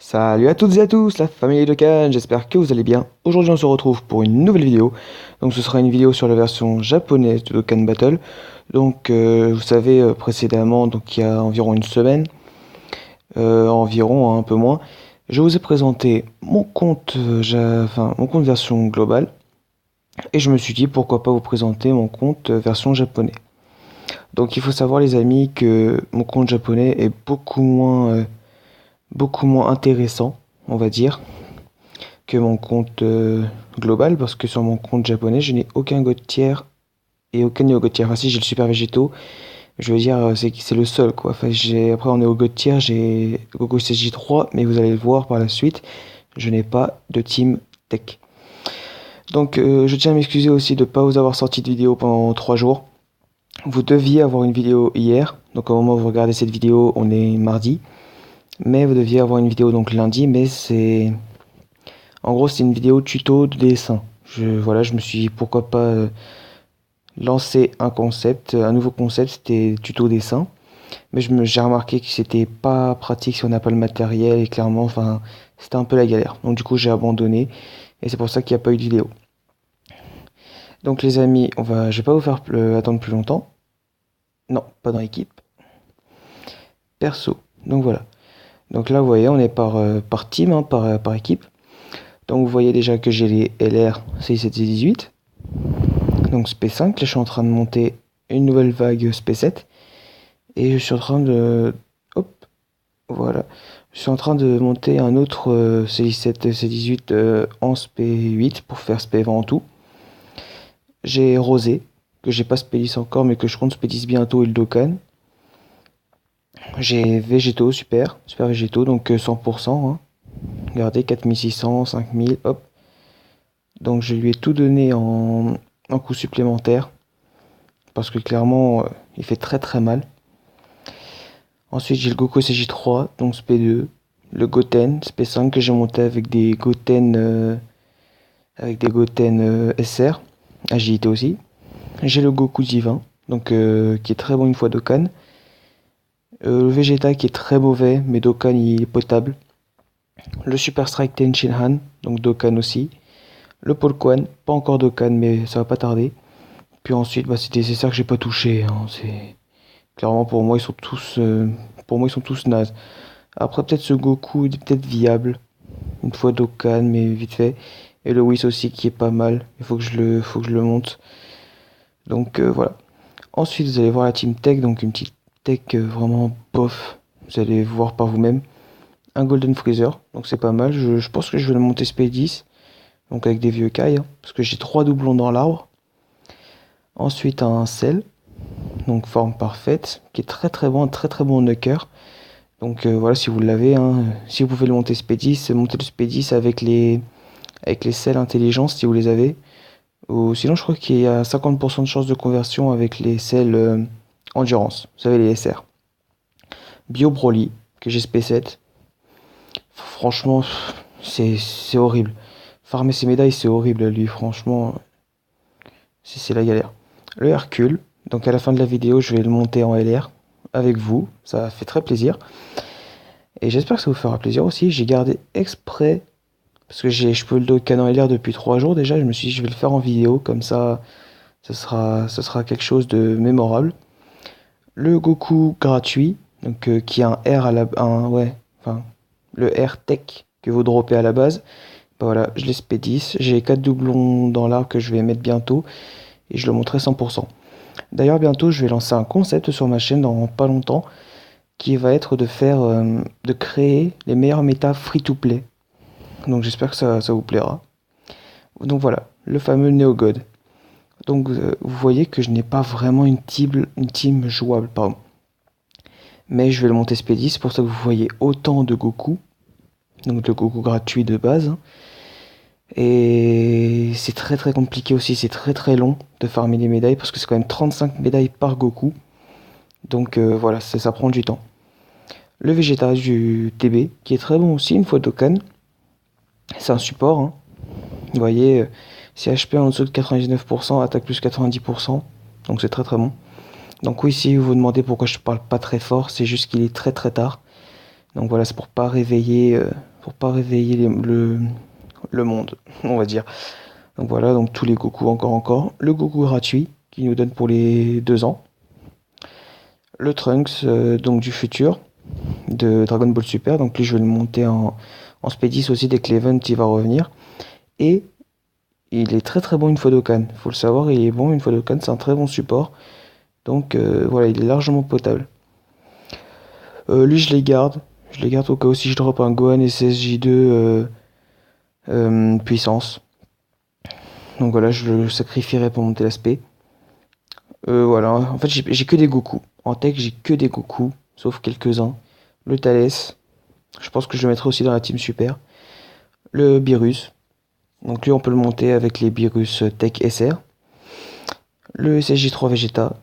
Salut à toutes et à tous, la famille Dokkan, j'espère que vous allez bien. Aujourd'hui on se retrouve pour une nouvelle vidéo. Donc ce sera une vidéo sur la version japonaise de Dokkan Battle. Donc vous savez précédemment, donc il y a environ une semaine, environ un peu moins, je vous ai présenté mon compte, mon compte version globale. Et je me suis dit pourquoi pas vous présenter mon compte version japonais. Donc il faut savoir les amis que mon compte japonais est beaucoup moins intéressant, on va dire, que mon compte global, parce que sur mon compte japonais, je n'ai aucun god tier et aucun néo god tier. Enfin, si j'ai le super végétaux, je veux dire, c'est le seul quoi. Enfin, après, en néo god tier, j'ai Goku CJ3, mais vous allez le voir par la suite, je n'ai pas de team tech. Donc, je tiens à m'excuser aussi de ne pas vous avoir sorti de vidéo pendant 3 jours. Vous deviez avoir une vidéo hier, donc au moment où vous regardez cette vidéo, on est mardi. Mais vous deviez avoir une vidéo donc lundi, mais c'est en gros, c'est une vidéo tuto de dessin. Voilà, je me suis dit pourquoi pas lancer un concept, un nouveau concept, c'était tuto dessin. Mais j'ai remarqué que c'était pas pratique si on n'a pas le matériel et clairement, enfin, c'était un peu la galère. Donc du coup, j'ai abandonné et c'est pour ça qu'il n'y a pas eu de vidéo. Donc les amis, je vais pas vous faire attendre plus longtemps. Non, pas dans l'équipe. Perso. Donc voilà. Donc là, vous voyez, on est par team, hein, par équipe. Donc vous voyez déjà que j'ai les LR CI7C18. Donc SP5, là je suis en train de monter une nouvelle vague SP7 et je suis en train de hop, voilà, je suis en train de monter un autre CI7 C18 en SP8 pour faire SP20 en tout. J'ai Rosé que j'ai pas SP10 encore mais que je compte SP10 bientôt et le Dokkan. J'ai Végétaux super Végétaux donc 100%, hein. Regardez 4600, 5000, hop. Donc je lui ai tout donné en coup supplémentaire parce que clairement il fait très mal. Ensuite, j'ai le Goku CJ3, donc SP2, le Goten SP5 que j'ai monté avec des Goten SR, agilité aussi. J'ai le Goku Divin, donc qui est très bon une fois Dokkan. Le Vegeta qui est très mauvais, mais Dokkan il est potable. Le Super Strike Ten Shinhan, donc Dokkan aussi. Le Polquan, pas encore Dokkan, mais ça va pas tarder. Puis ensuite, c'est des SR que j'ai pas touché, hein. C'est clairement pour moi ils sont tous nazes. Après, peut-être ce Goku il est peut-être viable. Une fois Dokkan, mais vite fait. Et le Whis aussi qui est pas mal. Il faut que je le monte. Donc voilà. Ensuite, vous allez voir la team tech. Donc une petite tech vraiment bof. Vous allez voir par vous-même. Un Golden Freezer. Donc c'est pas mal. Je pense que je vais le monter SP10. Donc avec des vieux Kai. Hein, parce que j'ai 3 doublons dans l'arbre. Ensuite, un Cell. Donc forme parfaite. Qui est très bon. Très bon Nucker. Donc voilà, si vous l'avez, hein, si vous pouvez le monter SP10, montez le SP10 avec les selles intelligence si vous les avez. Ou sinon, je crois qu'il y a 50% de chance de conversion avec les selles endurance. Vous savez, les SR. Bio Broly, que j'ai SP7. Franchement, c'est horrible. Farmer ses médailles, c'est horrible, lui, franchement, c'est la galère. Le Hercule, donc à la fin de la vidéo, je vais le monter en LR avec vous. Ça fait très plaisir. Et j'espère que ça vous fera plaisir aussi. J'ai gardé exprès, parce que je peux le Dokkan en LR depuis 3 jours déjà. Je me suis dit, je vais le faire en vidéo, comme ça, ce sera quelque chose de mémorable. Le Goku gratuit, donc qui a un R à la, ouais, enfin, le R Tech que vous droppez à la base. Bah voilà, je l'ai SP10. J'ai 4 doublons dans l'arbre que je vais mettre bientôt et je le montrerai 100%. D'ailleurs, bientôt, je vais lancer un concept sur ma chaîne dans pas longtemps qui va être de créer les meilleurs méta free-to-play. Donc j'espère que ça vous plaira. Donc voilà, le fameux NeoGod. Donc vous voyez que je n'ai pas vraiment une team jouable, pardon. Mais je vais le monter SP10, c'est pour ça que vous voyez autant de Goku. Donc le Goku gratuit de base. Hein. Et c'est très compliqué aussi, c'est très long de farmer les médailles parce que c'est quand même 35 médailles par Goku. Donc voilà, ça prend du temps. Le Vegeta du TB, qui est très bon aussi, une fois Dokkan. C'est un support, hein. Vous voyez, si HP en dessous de 99%, attaque plus 90%. Donc c'est très bon. Donc oui, si vous vous demandez pourquoi je parle pas très fort, c'est juste qu'il est très tard. Donc voilà, c'est pour pas réveiller pour pas réveiller le monde, on va dire. Donc voilà, donc tous les Goku encore. Le Goku gratuit qui nous donne pour les 2 ans. Le Trunks donc du futur de Dragon Ball Super. Donc lui je vais le monter en Spédis aussi dès que l'event il va revenir. Et il est très très bon une fois Dokkan. Faut le savoir, il est bon une fois Dokkan, c'est un très bon support. Donc voilà, il est largement potable. Lui je les garde. Je les garde au cas où si je drop un Gohan SSJ2 puissance. Donc voilà, je le sacrifierai pour monter l'aspect. Voilà, en fait j'ai que des Goku. En tech j'ai que des Goku, sauf quelques-uns. Le Thalès, je pense que je le mettrai aussi dans la team super. Le Beerus, donc lui on peut le monter avec les Beerus Tech SR. Le SSJ3 Vegeta,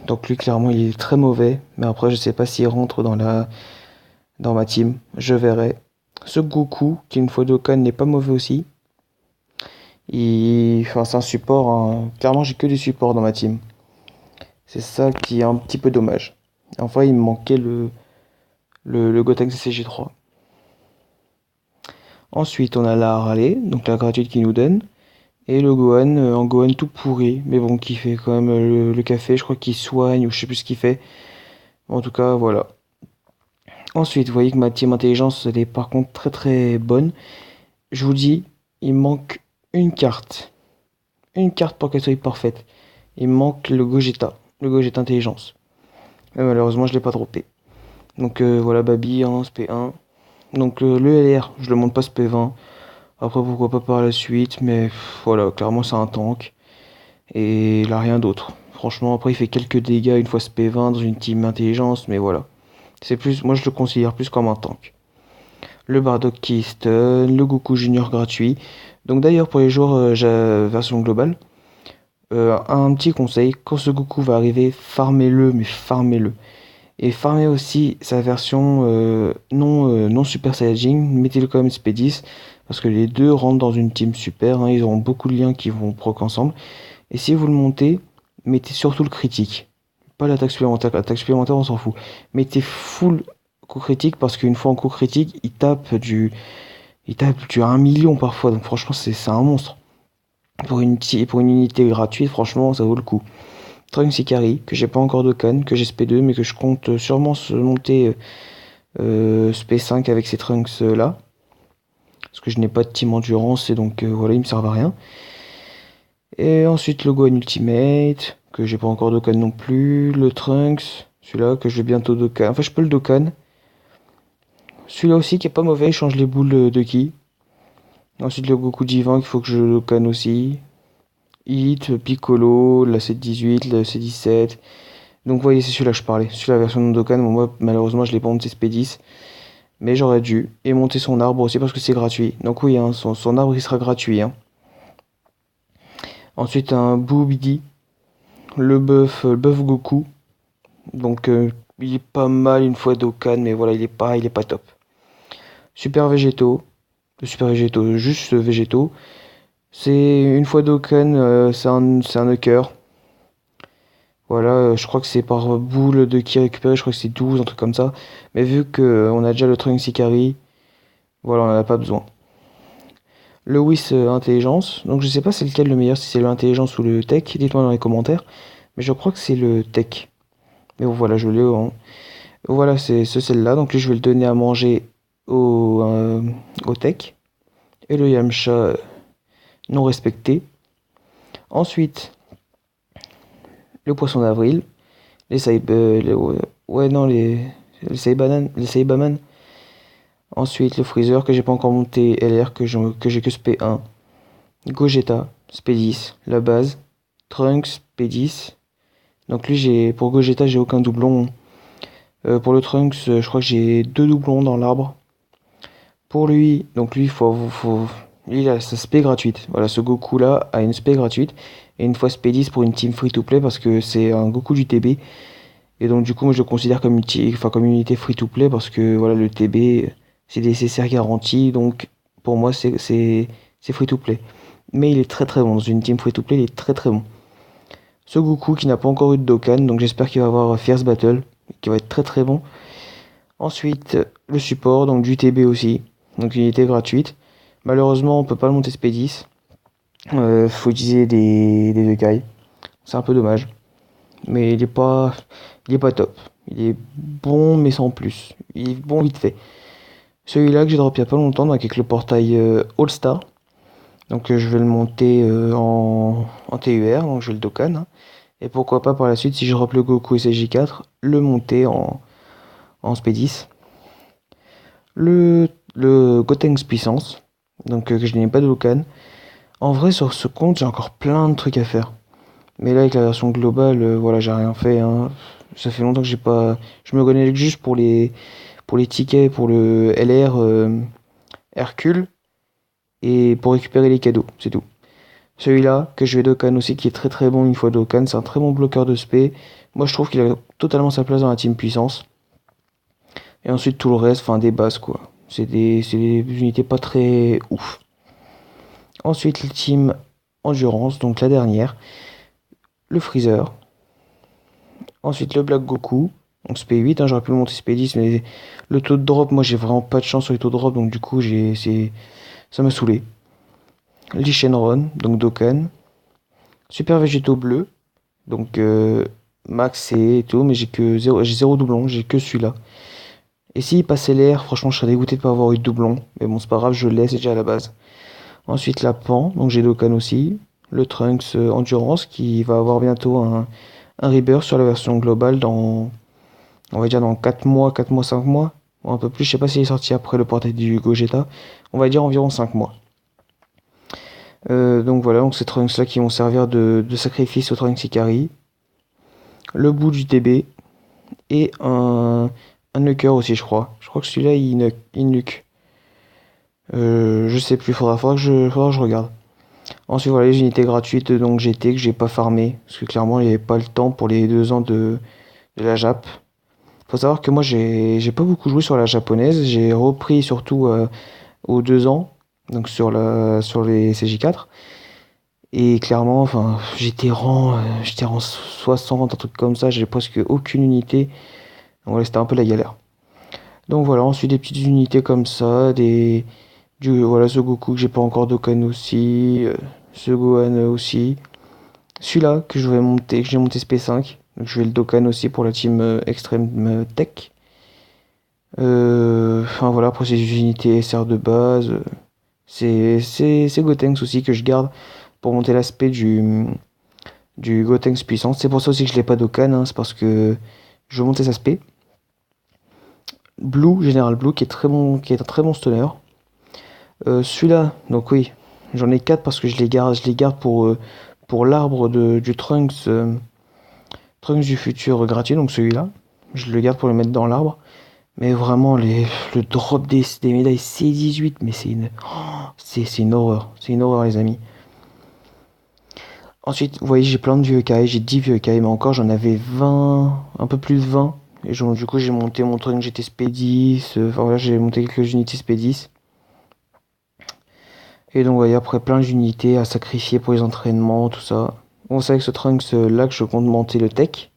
donc lui clairement il est très mauvais, mais après je sais pas s'il rentre dans ma team, je verrai. Ce Goku, qui une fois Dokkan n'est pas mauvais aussi. Enfin, c'est un support, hein. Clairement j'ai que des supports dans ma team. C'est ça qui est un petit peu dommage. Enfin il me manquait le Gotenks SSJ3. Ensuite on a la Harley, donc la gratuite qui nous donne. Et le Gohan, en Gohan tout pourri, mais bon, qui fait quand même le café, je crois qu'il soigne, ou je sais plus ce qu'il fait. En tout cas, voilà. Ensuite, vous voyez que ma team intelligence, elle est par contre très très bonne. Je vous dis, il me manque une carte. Une carte pour qu'elle soit parfaite. Il me manque le Gogeta intelligence. Mais malheureusement, je l'ai pas droppé. Donc voilà, Baby, 1, SP1. Donc le LR, je le monte pas SP20. Après, pourquoi pas par la suite, mais voilà, clairement, c'est un tank. Et il a rien d'autre. Franchement, après, il fait quelques dégâts une fois SP20 dans une team intelligence, mais voilà. C'est plus, moi, je le considère plus comme un tank. Le Bardock qui stun, le Goku Junior gratuit. Donc d'ailleurs, pour les joueurs version globale, un petit conseil, quand ce Goku va arriver, farmez-le, mais farmez-le. Et farmez aussi sa version non Super Saiyajin, mettez-le quand même SP10, parce que les deux rentrent dans une team super, hein, ils auront beaucoup de liens qui vont proc ensemble. Et si vous le montez, mettez surtout le critique. Pas l'attaque supplémentaire. L'attaque supplémentaire, on s'en fout. Mettez full coup critique parce qu'une fois en coup critique, il tape du 1 million parfois. Donc franchement, c'est un monstre. Pour une unité gratuite, franchement, ça vaut le coup. Trunks Ikari, que j'ai pas encore de canne, que j'ai SP2, mais que je compte sûrement se monter SP5 avec ces Trunks là. Parce que je n'ai pas de team endurance et donc voilà, ils me servent à rien. Et ensuite le Gohan Ultimate, que j'ai pas encore Dokkan non plus. Le Trunks, celui-là que je vais bientôt Dokkan. Enfin, je peux le Dokkan. Celui-là aussi qui est pas mauvais, il change les boules de ki. Ensuite le Goku Divin qu'il faut que je Dokkan aussi. Hit, Piccolo, la C18, la C17. Donc vous voyez, c'est celui-là que je parlais. Celui-là, la version non Dokkan. Bon, moi, malheureusement, je l'ai pas monté SP10. Mais j'aurais dû. Et monter son arbre aussi parce que c'est gratuit. Donc oui, hein, son arbre il sera gratuit. Hein. Ensuite un Boobidi, le bœuf Goku. Donc il est pas mal une fois Dokkan, mais voilà, il est pas top. Super Végétaux, juste Végétaux. C'est une fois Dokkan, c'est un Hucker. Voilà, je crois que c'est par boule de ki récupéré, je crois que c'est 12, un truc comme ça. Mais vu qu'on a déjà le Trunks Ikari, voilà, on en a pas besoin. Le Whis Intelligence, donc je sais pas c'est lequel le meilleur, si c'est l'intelligence ou le tech, dites-moi dans les commentaires. Mais je crois que c'est le tech. Mais bon, voilà, je l'ai en... Voilà, c'est celle-là. Donc lui, je vais le donner à manger au tech. Et le Yamcha non respecté. Ensuite, le poisson d'avril. Les Saib... ouais, non, les Saibaman. Les Saibaman. Ensuite, le Freezer que j'ai pas encore monté. LR que j'ai que SP1. Gogeta, SP10. La base. Trunks, P10. Donc lui, pour Gogeta, j'ai aucun doublon. Pour le Trunks, je crois que j'ai 2 doublons dans l'arbre. Pour lui, donc lui, lui, il a sa spé gratuite. Voilà, ce Goku là a une spé gratuite. Et une fois spé 10 pour une team free to play parce que c'est un Goku du TB. Et donc, du coup, moi je le considère comme comme une unité free to play parce que voilà, le TB, c'est des CCR garantis. Donc, pour moi, c'est free to play. Mais il est très très bon. Dans une team free to play, il est très très bon. Ce Goku qui n'a pas encore eu de Dokkan, donc j'espère qu'il va avoir Fierce Battle, qui va être très très bon. Ensuite, le support, donc du TB aussi. donc unité gratuite. Malheureusement, on peut pas le monter SP10. Faut utiliser des Yokai. C'est un peu dommage. Mais il est pas top. Il est bon, mais sans plus. Il est bon vite fait. Celui-là que j'ai drop il y a pas longtemps, donc avec le portail All-Star. Donc je vais le monter en TUR, donc je vais le Dokkan, hein. Et pourquoi pas par la suite, si je drop le Goku SSJ4, le monter en SP10. Le Gotenks puissance, donc que je n'ai pas de Dokkan. En vrai, sur ce compte, j'ai encore plein de trucs à faire. Mais là, avec la version globale, voilà, j'ai rien fait, hein. Ça fait longtemps que j'ai pas. Je me connecte juste pour les tickets, pour le LR Hercule et pour récupérer les cadeaux, c'est tout. Celui-là, que je vais Dokkan aussi, qui est très très bon une fois Dokkan, c'est un très bon bloqueur de spé. Moi, je trouve qu'il a totalement sa place dans la team puissance. Et ensuite, tout le reste, enfin, des bases, quoi. C'est des unités pas très ouf. Ensuite, le team endurance, donc la dernière. Le Freezer. Ensuite, le Black Goku. Donc SP8, hein, j'aurais pu le monter SP10, mais le taux de drop, moi j'ai vraiment pas de chance sur les taux de drop, donc du coup ça m'a saoulé. Lee Shenron, donc Dokkan. Super Végétaux bleu, donc max et tout, mais j'ai zéro doublon, j'ai que celui-là. Et s'il passait l'air, franchement je serais dégoûté de pas avoir eu de doublon, mais bon c'est pas grave, je le laisse déjà à la base. Ensuite la Pan, donc j'ai Dokkan aussi. Le Trunks Endurance qui va avoir bientôt un rebirth sur la version globale dans, on va dire dans 4 mois, 4 mois, 5 mois. Bon, un peu plus, je sais pas s'il est sorti après le portail du Gogeta. On va dire environ 5 mois. Donc voilà, donc ces Trunks là qui vont servir de sacrifice au Trunks Ikari. Le bout du TB et un Nuker aussi, je crois. Je crois que celui-là il nuke. Je sais plus, faudra que je regarde. Ensuite voilà les unités gratuites donc GT que j'ai pas farmé parce que clairement il n'y avait pas le temps pour les 2 ans de la Jap. Faut savoir que moi j'ai pas beaucoup joué sur la japonaise, j'ai repris surtout aux 2 ans, donc sur les CJ4. Et clairement, enfin, j'étais rang 60, un truc comme ça, j'ai presque aucune unité. Donc voilà, c'était un peu la galère. Donc voilà, ensuite des petites unités comme ça, voilà, ce Goku que j'ai pas encore Dokkan aussi, ce Gohan aussi. Celui-là que je vais monter, que j'ai monté SP5, donc je vais le Dokkan aussi pour la team Extreme Tech. Enfin voilà, après ces unités SR de base, c'est Gotenks aussi que je garde pour monter l'aspect du Gotenks puissance. C'est pour ça aussi que je l'ai pas Dokkan, hein, c'est parce que je veux monter cet aspect. Blue, Général Blue, qui est un très bon stunner. Celui-là, donc oui, j'en ai 4 parce que je les garde pour l'arbre du Trunks, Trunks du futur gratuit, donc celui-là. Je le garde pour le mettre dans l'arbre. Mais vraiment, le drop des médailles C18, mais c'est une horreur. C'est une horreur, les amis. Ensuite, vous voyez, j'ai plein de vieux Kai, j'ai 10 vieux Kai, mais encore j'en avais 20, un peu plus de 20. Et du coup, j'ai monté mon Trunks GT SP10, enfin voilà, j'ai monté quelques unités SP10. Et donc, vous voyez, après plein d'unités à sacrifier pour les entraînements, tout ça. Bon, c'est avec ce Trunks là que je compte monter le tech.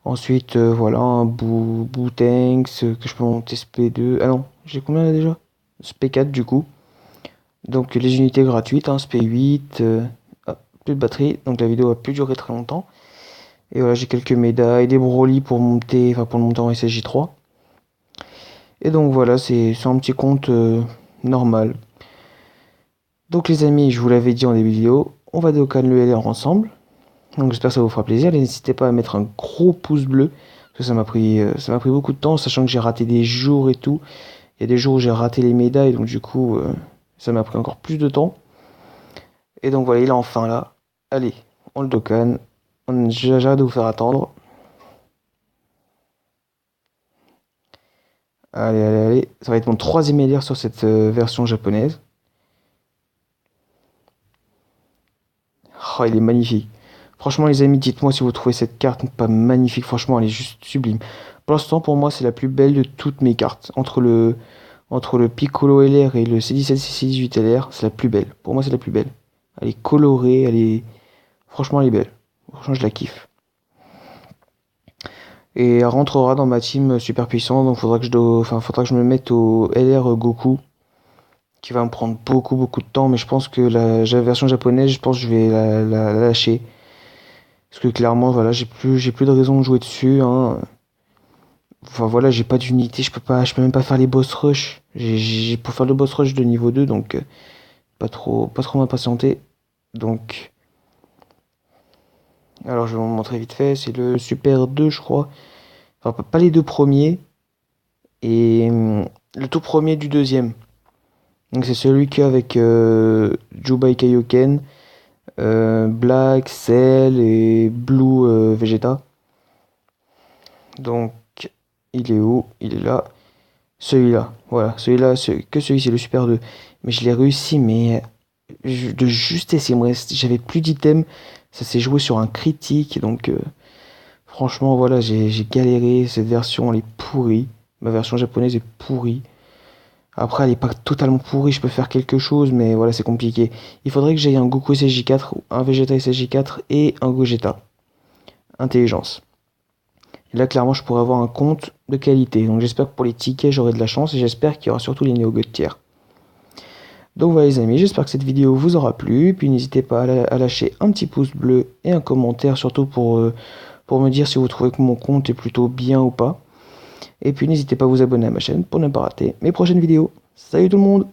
Ensuite, voilà, un Bootanks que je peux monter SP2. Ah non, j'ai combien là déjà? SP4 du coup. Donc les unités gratuites, hein, SP8. Plus de batterie, donc la vidéo a pu durer très longtemps. Et voilà, j'ai quelques médailles, des Broly pour monter, enfin pour le monter en SSJ3. Et donc voilà, c'est un petit compte normal. Donc les amis, je vous l'avais dit en début de vidéo, on va Dokkan le LR ensemble. Donc j'espère que ça vous fera plaisir. N'hésitez pas à mettre un gros pouce bleu. Parce que ça m'a pris beaucoup de temps, sachant que j'ai raté des jours et tout. Il y a des jours où j'ai raté les médailles, donc du coup, ça m'a pris encore plus de temps. Et donc voilà, il est enfin là. Allez, on le Dokkan. J'arrête de vous faire attendre. Allez, allez, allez. Ça va être mon troisième LR sur cette version japonaise. Oh, il est magnifique. Franchement, les amis, dites-moi si vous trouvez cette carte pas magnifique. Franchement, elle est juste sublime. Pour l'instant, pour moi, c'est la plus belle de toutes mes cartes. Entre le Piccolo LR et le C17 et C18 LR, c'est la plus belle. Pour moi, c'est la plus belle. Elle est colorée, Franchement, elle est belle. Franchement, je la kiffe. Et elle rentrera dans ma team super puissant, donc faudra que je me mette au LR Goku, qui va me prendre beaucoup de temps, mais je pense que la version japonaise, je pense que je vais la lâcher. Parce que clairement, voilà, j'ai plus de raison de jouer dessus, hein. Enfin voilà, j'ai pas d'unité, je peux même pas faire les boss rush. Pour faire le boss rush de niveau 2, donc pas trop m'impatienter. Donc, alors je vais vous montrer vite fait, c'est le Super 2, je crois. Enfin, pas les deux premiers, et le tout premier du deuxième. Donc c'est celui qui est avec Jubai Kaioken, Black, Cell et Blue Vegeta. Donc, il est où? Il est là. Celui-là, voilà, que celui-ci, le Super 2. Mais je l'ai réussi, mais de justesse, j'avais plus d'items, ça s'est joué sur un critique, donc franchement, voilà, j'ai galéré, cette version, elle est pourrie, ma version japonaise est pourrie. Après, elle est pas totalement pourrie, je peux faire quelque chose, mais voilà, c'est compliqué. Il faudrait que j'aille un Goku SSJ4, un Vegeta SSJ4 et un Gogeta. Intelligence. Et là, clairement, je pourrais avoir un compte de qualité. Donc j'espère que pour les tickets, j'aurai de la chance et j'espère qu'il y aura surtout les néo tiers. Donc voilà les amis, j'espère que cette vidéo vous aura plu. Puis n'hésitez pas à lâcher un petit pouce bleu et un commentaire, surtout pour me dire si vous trouvez que mon compte est plutôt bien ou pas. Et puis n'hésitez pas à vous abonner à ma chaîne pour ne pas rater mes prochaines vidéos. Salut tout le monde!